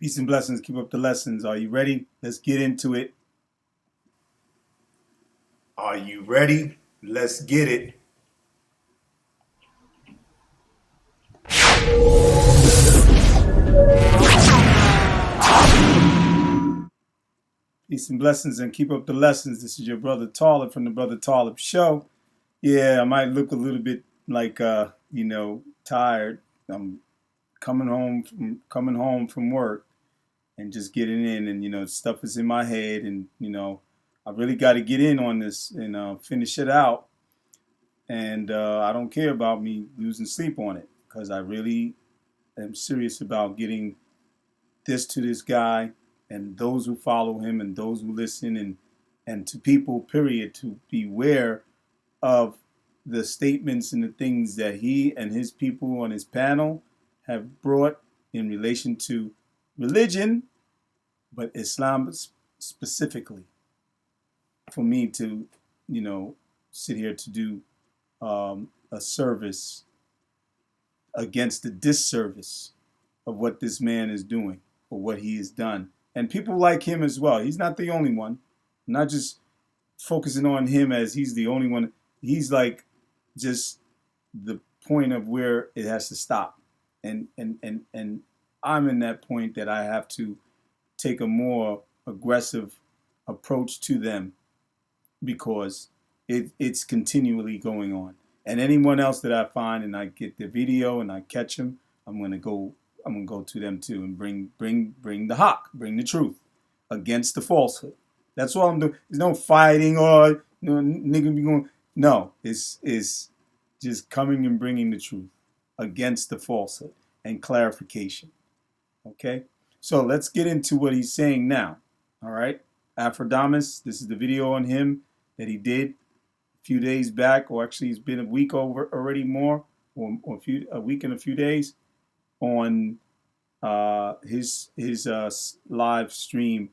Peace and blessings. Keep up the lessons. Are you ready? Let's get into it. Are you ready? Let's get it. Peace and blessings and keep up the lessons. This is your brother Taalib from the Brother Taalib Show. Yeah, I might look a little bit like tired. I'm coming home from work and just getting in, and stuff is in my head, and I really got to get in on this and finish it out. And I don't care about me losing sleep on it, because I really am serious about getting this to this guy and those who follow him and those who listen, and to people, period, to beware of the statements and the things that he and his people on his panel have brought in relation to religion, but Islam specifically. For me to, sit here to do a service against the disservice of what this man is doing or what he has done. And people like him as well. He's not the only one. I'm not just focusing on him as he's the only one. He's like just the point of where it has to stop. And I'm in that point that I have to take a more aggressive approach to them, because it's continually going on. And anyone else that I find and I get the video and I catch them, I'm gonna go to them too and bring the hawk, bring the truth against the falsehood. That's all I'm doing. There's no fighting or nigga be going. No, it's just coming and bringing the truth against the falsehood and clarification. Okay, so let's get into what he's saying now. All right, Afridamus. This is the video on him that he did a few days back, or actually it's been a week over already, more, or a week and a few days, on his live stream.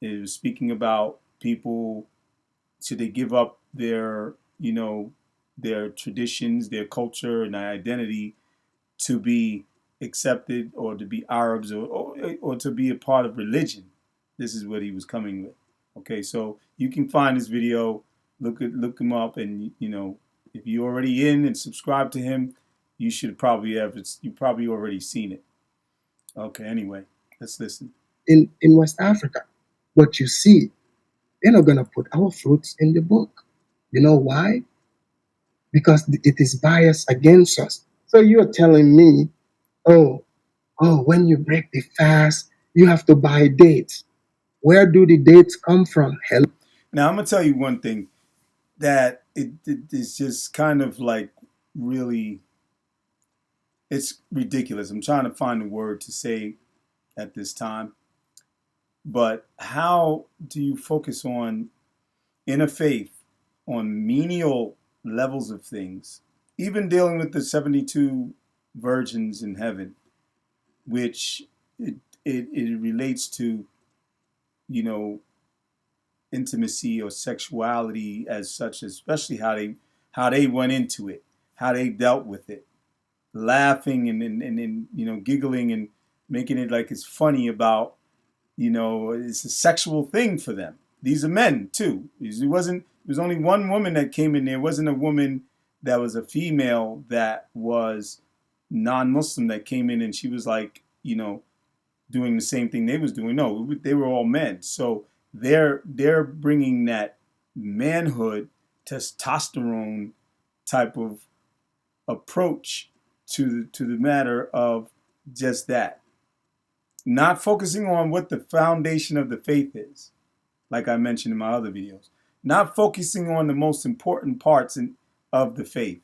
It was speaking about people, should they give up their their traditions, their culture, and their identity to be accepted, or to be Arabs, or to be a part of religion. This is what he was coming with. Okay, so you can find this video, look him up, and if you're already in and subscribe to him, you probably already seen it. Okay, anyway, let's listen. In West Africa, but you see, they're not gonna put our fruits in the book. You know why? Because it is biased against us. So you're telling me, oh, when you break the fast, you have to buy dates. Where do the dates come from? Hell. Now, I'm going to tell you one thing, that it is just kind of like really, it's ridiculous. I'm trying to find a word to say at this time. But how do you focus on, in a faith, on menial levels of things, even dealing with the 72 virgins in heaven, which it relates to, intimacy or sexuality as such, especially how they went into it, how they dealt with it, laughing and giggling and making it like it's funny about, it's a sexual thing for them. These are men too. It was only one woman that came in there. It wasn't a woman that was a female that was non-Muslim that came in, and she was like, doing the same thing they was doing. No, they were all men. So they're bringing that manhood, testosterone type of approach to the matter of just that. Not focusing on what the foundation of the faith is, like I mentioned in my other videos. Not focusing on the most important parts of the faith.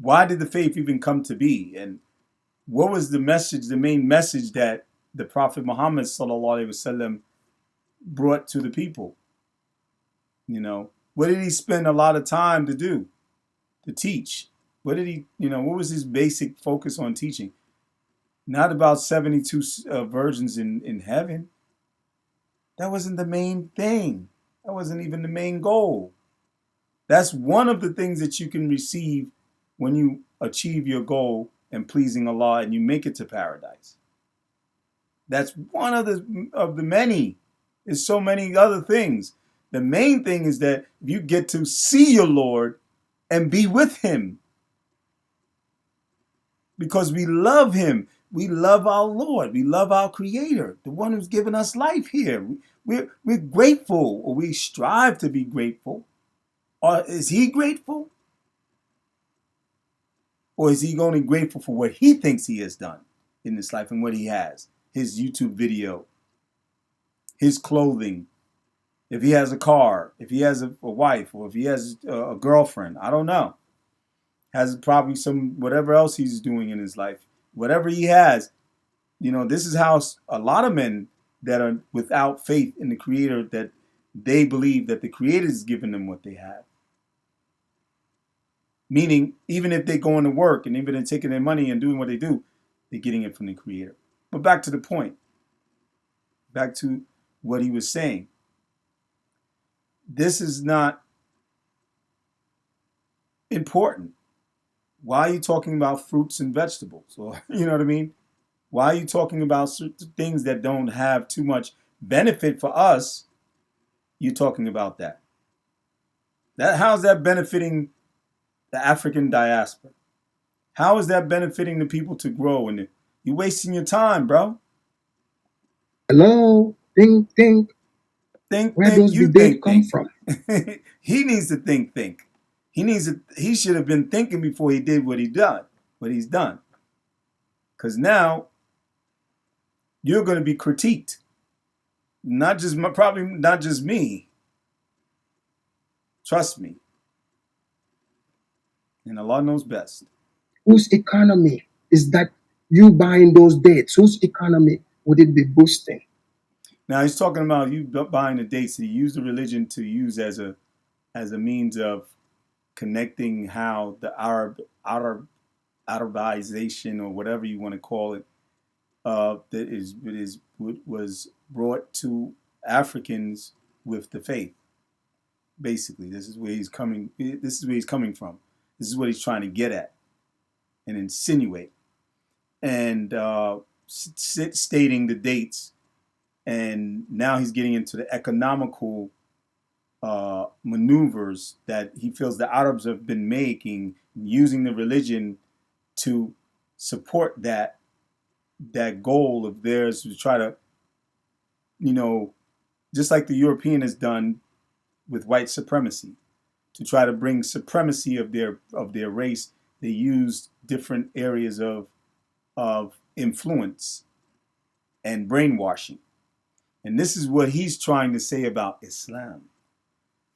Why did the faith even come to be? And what was the message, the main message that the Prophet Muhammad ﷺ brought to the people? What did he spend a lot of time to do? To teach. What did he, what was his basic focus on teaching? Not about 72 virgins in heaven. That wasn't the main thing. That wasn't even the main goal. That's one of the things that you can receive when you achieve your goal and pleasing Allah and you make it to paradise. That's one of the many. There's so many other things. The main thing is that you get to see your Lord and be with him because we love him. We love our Lord. We love our Creator, the one who's given us life here. We're grateful, or we strive to be grateful. Or is he grateful? Or is he only grateful for what he thinks he has done in this life and what he has? His YouTube video, his clothing, if he has a car, if he has a wife, or if he has a girlfriend, I don't know. Has probably some whatever else he's doing in his life. Whatever he has, this is how a lot of men that are without faith in the Creator, that they believe that the Creator has given them what they have. Meaning, even if they're going to work and even they're taking their money and doing what they do, they're getting it from the Creator. But back to the point. Back to what he was saying. This is not important. Why are you talking about fruits and vegetables? Or, you know what I mean? Why are you talking about certain things that don't have too much benefit for us? You're talking about that. How's that benefiting the African diaspora? How is that benefiting the people to grow? And you're wasting your time, bro. Hello, think. Where does the date come from? He needs to think. He should have been thinking before he did what he's done. Because now you're going to be critiqued. Probably not just me. Trust me. And Allah knows best. Whose economy is that you buying those dates? Whose economy would it be boosting? Now he's talking about you buying the dates. He used the religion to use as a means of connecting how the Arabization, or whatever you want to call it, was brought to Africans with the faith. Basically, this is where he's coming from. This is what he's trying to get at and insinuate, and stating the dates. And now he's getting into the economical maneuvers that he feels the Arabs have been making, using the religion to support that goal of theirs, to try to, just like the European has done with white supremacy, to try to bring supremacy of their race. They used different areas of influence and brainwashing. And this is what he's trying to say about Islam,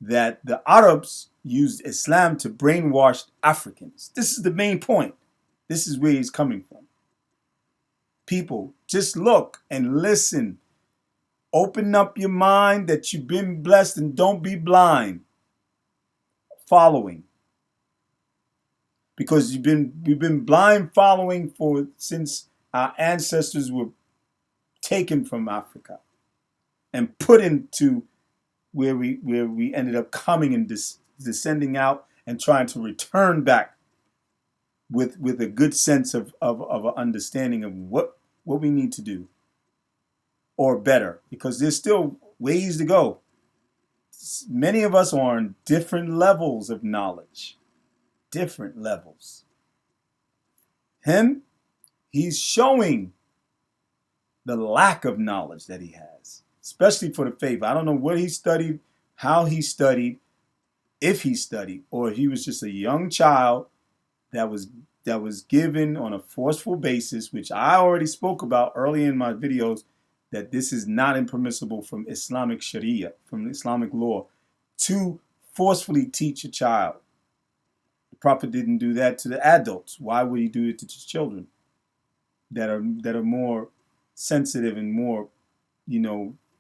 that the Arabs used Islam to brainwash Africans. This is the main point. This is where he's coming from. People, just look and listen. Open up your mind that you've been blessed, and don't be blind following. Because we've been blind following since our ancestors were taken from Africa and put into where we ended up coming and descending out and trying to return back with a good sense of an understanding of what we need to do, or better, because there's still ways to go. Many of us are on different levels of knowledge, different levels. He's showing the lack of knowledge that he has, especially for the faith. I don't know what he studied, how he studied, if he studied, or if he was just a young child that was given on a forceful basis, which I already spoke about early in my videos, that this is not impermissible from Islamic Sharia, from Islamic law, to forcefully teach a child. The Prophet didn't do that to the adults. Why would he do it to children that are more sensitive and more,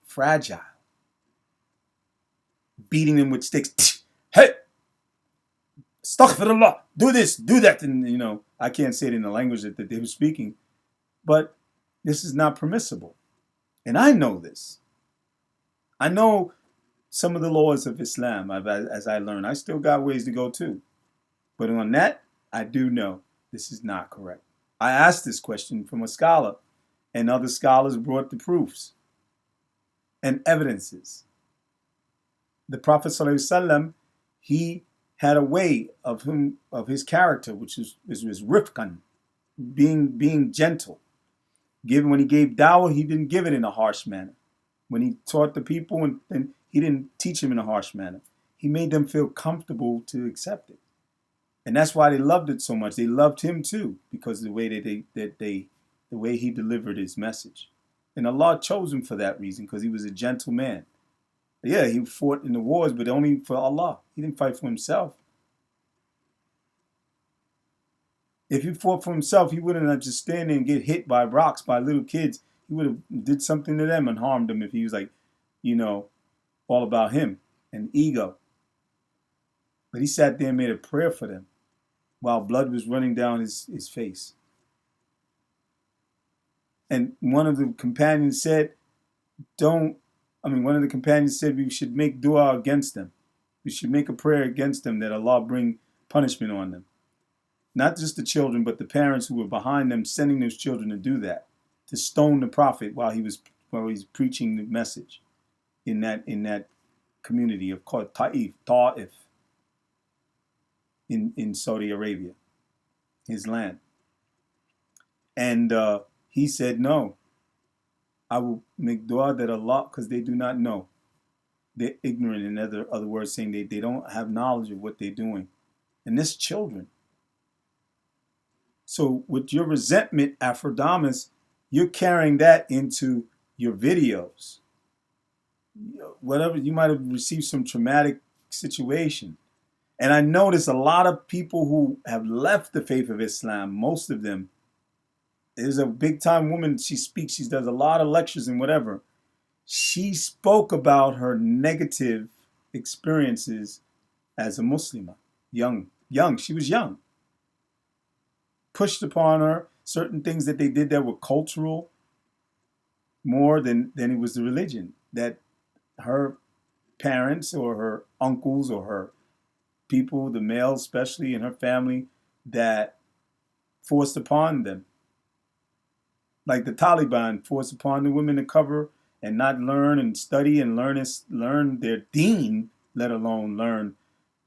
fragile? Beating them with sticks. Hey, astaghfirullah, do this, do that. And, I can't say it in the language that they were speaking, but this is not permissible. And I know this. I know some of the laws of Islam as I learn. I still got ways to go too. But on that, I do know this is not correct. I asked this question from a scholar, And other scholars brought the proofs and evidences. The Prophet ﷺ, he had a way of his character, which was rifqan, being gentle. When he gave dawah, he didn't give it in a harsh manner. When he taught the people, and he didn't teach them in a harsh manner. He made them feel comfortable to accept it. And that's why they loved it so much. They loved him too, because of the way the way he delivered his message. And Allah chose him for that reason, because he was a gentle man. Yeah, he fought in the wars, but only for Allah. He didn't fight for himself. If he fought for himself, he wouldn't have just stand there and get hit by rocks by little kids. He would have did something to them and harmed them if he was like, all about him and ego. But he sat there and made a prayer for them while blood was running down his face. And one of the companions said, we should make dua against them. We should make a prayer against them that Allah bring punishment on them. Not just the children, but the parents who were behind them, sending those children to do that, to stone the Prophet while he was preaching the message in that community of called Ta'if, in Saudi Arabia, his land. And he said, no, I will make dua that Allah, because they do not know. They're ignorant, in other words, saying they don't have knowledge of what they're doing. And this children. So with your resentment, Afridamus, you're carrying that into your videos. Whatever, you might have received some traumatic situation. And I notice a lot of people who have left the faith of Islam, most of them, there's a big time woman, she speaks, she does a lot of lectures and whatever. She spoke about her negative experiences as a Muslimah, young, she was young. Pushed upon her certain things that they did that were cultural more than it was the religion. That her parents or her uncles or her people, the males especially in her family, that forced upon them. Like the Taliban forced upon the women to cover and not learn and study and learn their deen, let alone learn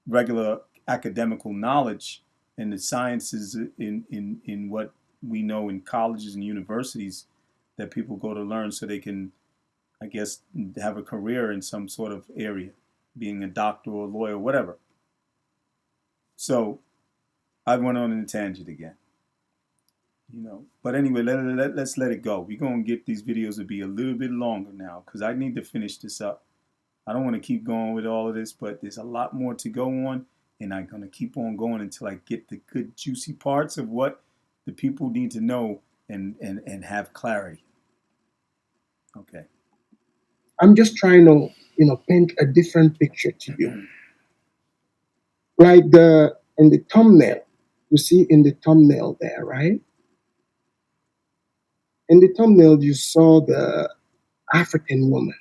regular academical knowledge and the sciences in what we know in colleges and universities that people go to learn so they can, I guess, have a career in some sort of area, being a doctor or a lawyer, whatever. So I went on a tangent again. But anyway, let's let it go. We're going to get these videos to be a little bit longer now because I need to finish this up. I don't want to keep going with all of this, but there's a lot more to go on, and I'm going to keep on going until I get the good, juicy parts of what the people need to know and have clarity. Okay. I'm just trying to, paint a different picture to you. Like in the thumbnail, you see in the thumbnail there, right? In the thumbnail, you saw the African woman.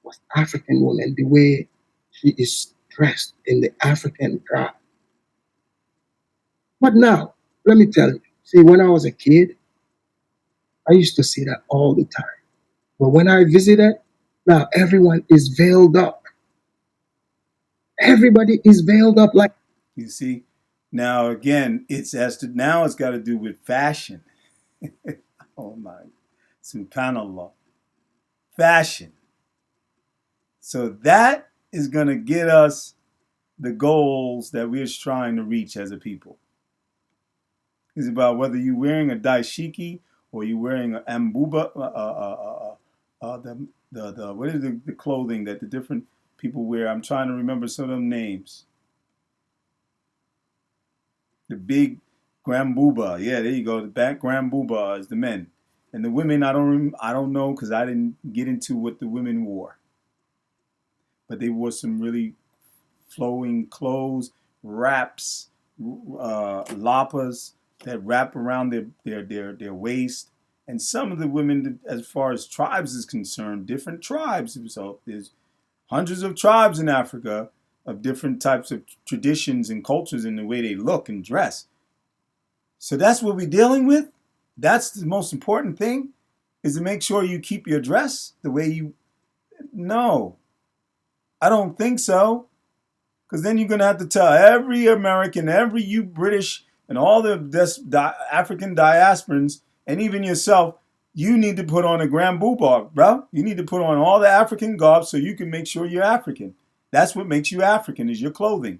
Was African woman, the way she is dressed in the African garb. But now, let me tell you, see, when I was a kid, I used to see that all the time. But when I visited, now everyone is veiled up. Everybody is veiled up like. You see, now again, it's got to do with fashion. Oh my, subhanallah. Fashion. So that is going to get us the goals that we're trying to reach as a people. It's about whether you're wearing a daishiki or you're wearing an ambuba, what is the clothing that the different people wear? I'm trying to remember some of them names. The big Grambuba, yeah, there you go. The back Grambuba is the men, and the women I don't know because I didn't get into what the women wore, but they wore some really flowing clothes, wraps, lapas that wrap around their waist, and some of the women, as far as tribes is concerned, different tribes. So there's hundreds of tribes in Africa of different types of traditions and cultures in the way they look and dress. So that's what we're dealing with? That's the most important thing, is to make sure you keep your dress the way you. No, I don't think so. Because then you're going to have to tell every American, every you British, and all the African diasporans, and even yourself, you need to put on a grand boobah, bro. You need to put on all the African garb so you can make sure you're African. That's what makes you African, is your clothing.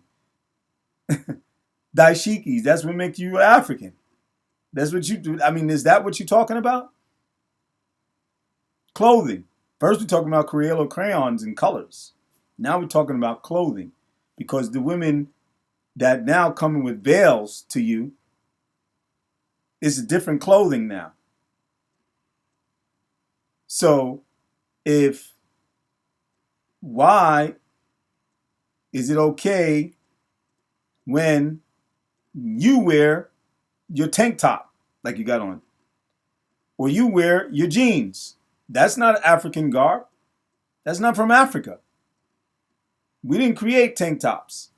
Daishikis, that's what makes you African. That's what you do. I mean, is that what you're talking about? Clothing. First, we're talking about Crayola crayons and colors. Now we're talking about clothing. Because the women that now coming with veils to you, it's a different clothing now. So why is it okay when you wear your tank top like you got on, or you wear your jeans? That's not African garb. That's not from Africa. We didn't create tank tops.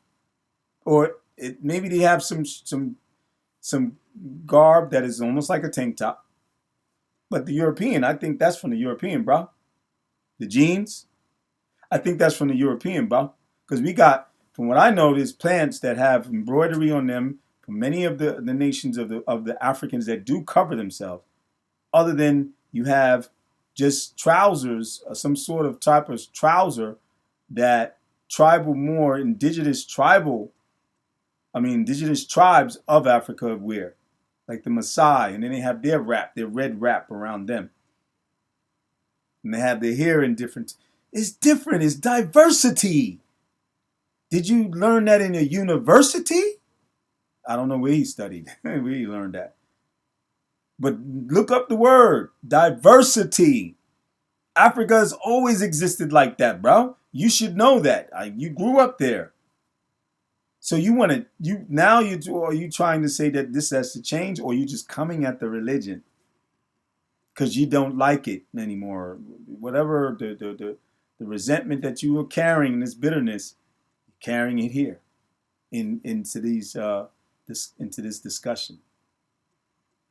Or maybe they have some garb that is almost like a tank top. But the European, I think that's from the European, bro. The jeans, I think that's from the European, bro. Because we got, from what I know, there's plants that have embroidery on them from many of the nations of the Africans that do cover themselves. Other than you have just trousers, some sort of type of trouser that indigenous tribes of Africa wear, like the Maasai, and then they have their red wrap around them. And they have their hair in different. It's different. It's diversity. Did you learn that in a university? I don't know where he studied, where he learned that. But look up the word, diversity. Africa has always existed like that, bro. You should know that. You grew up there. So are you trying to say that this has to change, or are you just coming at the religion because you don't like it anymore? Whatever the resentment that you were carrying, this bitterness, carrying it here into this discussion.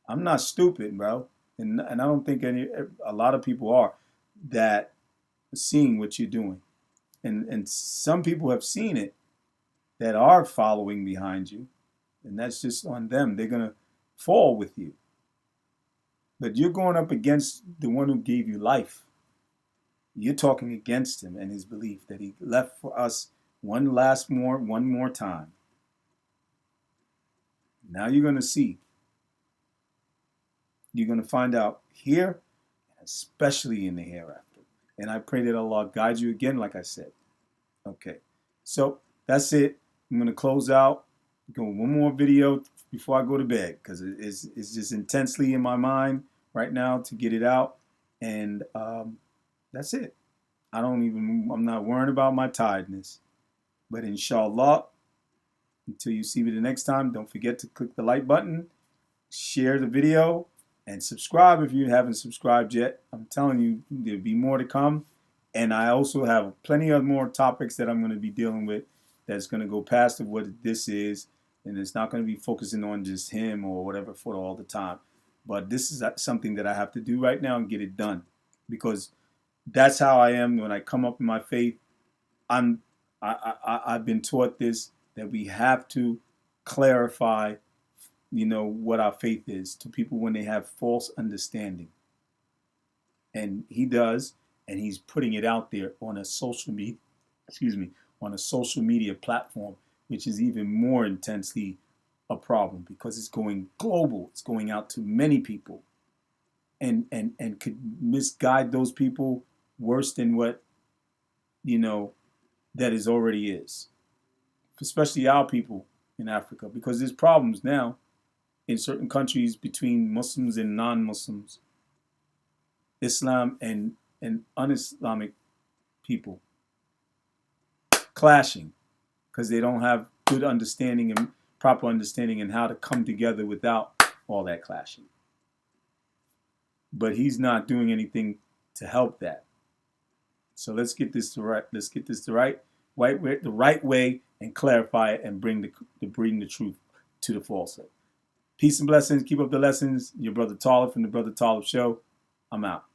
I'm not stupid, bro, and I don't think a lot of people are that seeing what you're doing, and some people have seen it that are following behind you, and that's just on them. They're gonna fall with you, but you're going up against the one who gave you life. You're talking against him and his belief that he left for us one more time. Now you're gonna see. You're gonna find out here, especially in the hereafter. And I pray that Allah guide you again, like I said. Okay, so that's it. I'm going to close out, go one more video before I go to bed, because it's just intensely in my mind right now to get it out. And that's it. I'm not worrying about my tiredness. But inshallah, until you see me the next time, don't forget to click the like button, share the video, and subscribe if you haven't subscribed yet. I'm telling you, there'll be more to come. And I also have plenty of more topics that I'm going to be dealing with that's going to go past of what this is. And it's not going to be focusing on just him or whatever for all the time. But this is something that I have to do right now and get it done. Because that's how I am when I come up in my faith. I've been taught this, that we have to clarify, what our faith is to people when they have false understanding. And he does, and he's putting it out there on a social media platform, which is even more intensely a problem because it's going global. It's going out to many people, and could misguide those people worse than what that is already is, especially our people in Africa, because there's problems now in certain countries between Muslims and non-Muslims, Islam and un-Islamic people clashing because they don't have good understanding and proper understanding and how to come together without all that clashing. But he's not doing anything to help that. So let's get this the right way and clarify it and bring the truth to the falsehood. Peace and blessings. Keep up the lessons. Your brother Taalib from the Brother Taalib Show. I'm out.